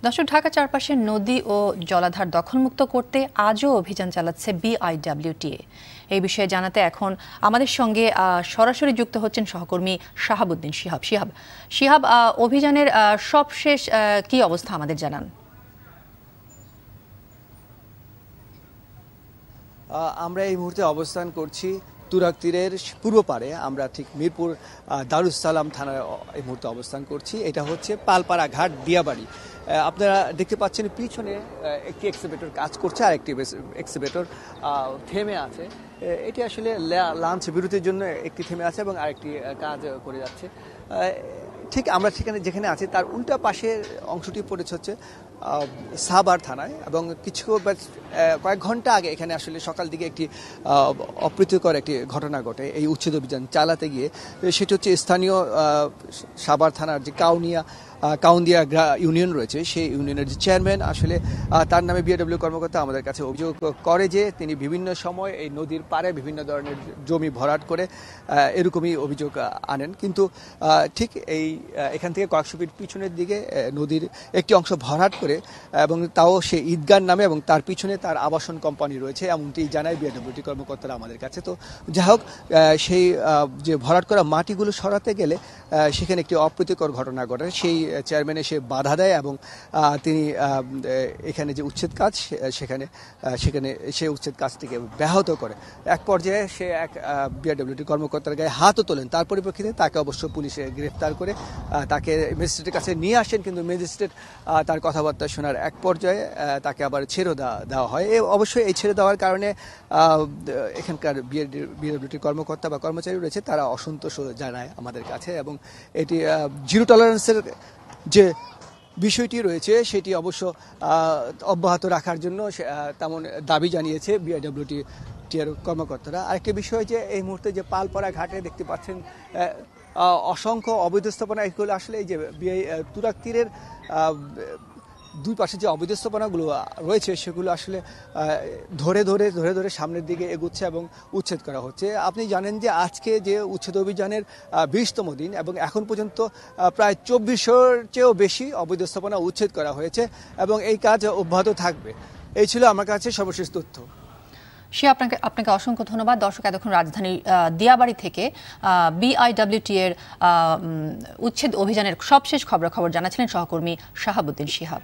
দর্শক, ঢাকা চারপাশের নদী ও জলাধার দখলমুক্ত করতে আজও অভিযান চালাচ্ছে বিআইডব্লিউটিএ। এই বিষয়ে জানাতে এখন আমাদের সঙ্গে সরাসরি যুক্ত হচ্ছেন সহকর্মী শাহাবুদ্দিন শিহাব। শিহাব, অভিযানের সবশেষ কি অবস্থা আমাদের জানান। আমরা এই মুহূর্তে অবস্থান করছি তুরাগ তীরের পূর্ব পারে। আমরা ঠিক মিরপুর দারুস সালাম থানায় এই মুহূর্তে অবস্থান করছি। এটা হচ্ছে পালপাড়া ঘাট দিয়াবাড়ি। আপনারা দেখতে পাচ্ছেন পিছনে একটি এক্সিবিটর কাজ করছে আর একটি এক্সিবিটর থেমে আছে। এটি আসলে লাঞ্চ বিরতির জন্য একটি থেমে আছে এবং আরেকটি কাজ করে যাচ্ছে। ঠিক আমরা যেখানে আছি তার উল্টা পাশের অংশটি পড়েছে হচ্ছে সাভার থানায় এবং কয়েক ঘন্টা আগে এখানে আসলে সকাল দিকে একটি অপ্রীতিকর একটি ঘটনা ঘটে এই উচ্ছেদ অভিযান চালাতে গিয়ে। সেটি হচ্ছে স্থানীয় সাভার থানার যে কাউন্দিয়া ইউনিয়ন রয়েছে সেই ইউনিয়নের যে চেয়ারম্যান আসলে তার নামে বিএডব্লিউ কর্মকর্তা আমাদের কাছে অভিযোগ করে যে তিনি বিভিন্ন সময় এই নদীর পাড়ে বিভিন্ন ধরনের জমি ভরাট করে এরকমই অভিযোগ আনেন। কিন্তু ঠিক এখান থেকে কয়েকশো ফিট পিছনের দিকে নদীর একটি অংশ ভরাট করে এবং তাও সে ঈদগার নামে এবং তার পিছনে তার আবাসন কোম্পানি রয়েছে এমনটি জানায় বিএডব্লিউটি কর্মকর্তারা আমাদের কাছে। তো যাই হোক, সেই যে ভরাট করা মাটিগুলো সরাতে গেলে সেখানে একটি অপ্রীতিকর ঘটনা ঘটে। সেই চেয়ারম্যান এসে বাধা দেয় এবং তিনি এখানে যে উচ্ছেদ কাজ সেখানে সে উচ্ছেদ কাজটিকে ব্যাহত করে। এক পর্যায়ে সে এক বিআরডব্লিউটি কর্মকর্তার গায়ে হাতও তোলেন। তার পরিপ্রেক্ষিতে তাকে অবশ্য পুলিশে গ্রেফতার করে তাকে ম্যাজিস্ট্রেটের কাছে নিয়ে আসেন, কিন্তু ম্যাজিস্ট্রেট তার কথাবার্তা শোনার এক পর্যায়ে তাকে আবার ছেড়ে দেওয়া হয়। অবশ্যই এই ছেড়ে দেওয়ার কারণে এখানকার বিআরডব্লিউটি কর্মকর্তা বা কর্মচারী রয়েছে তারা অসন্তোষ জানায় আমাদের কাছে এবং এটি জিরো টলারেন্সের যে বিষয়টি রয়েছে সেটি অবশ্য অব্যাহত রাখার জন্য তেমন দাবি জানিয়েছে বিআইডব্লিউটি এর কর্মকর্তারা। আরেকটি বিষয় যে এই মুহূর্তে যে পালপাড়া ঘাটে দেখতে পাচ্ছেন অসংখ্য অবৈধ স্থাপনা, এগুলো আসলে এই যে তুরাগ তীরের দুই পাশে যে অবৈধ স্থাপনাগুলো রয়েছে সেগুলো আসলে ধরে ধরে সামনের দিকে এগুচ্ছে এবং উচ্ছেদ করা হচ্ছে। আপনি জানেন যে আজকে যে উচ্ছেদ অভিযানের 20তম দিন এবং এখন পর্যন্ত প্রায় 2400-র চেয়েও বেশি অবৈধ স্থাপনা উচ্ছেদ করা হয়েছে এবং এই কাজ অব্যাহত থাকবে। এই ছিল আমার কাছে সর্বশেষ তথ্য। আপনাকে অসংখ্য ধন্যবাদ। দর্শক, এতক্ষণ রাজধানীর দিয়াবাড়ি থেকে বিআইডব্লিউটি এর উচ্ছেদ অভিযানের সবশেষ খবরাখবর জানাচ্ছিলেন সহকর্মী শাহাবুদ্দিন শিহাব।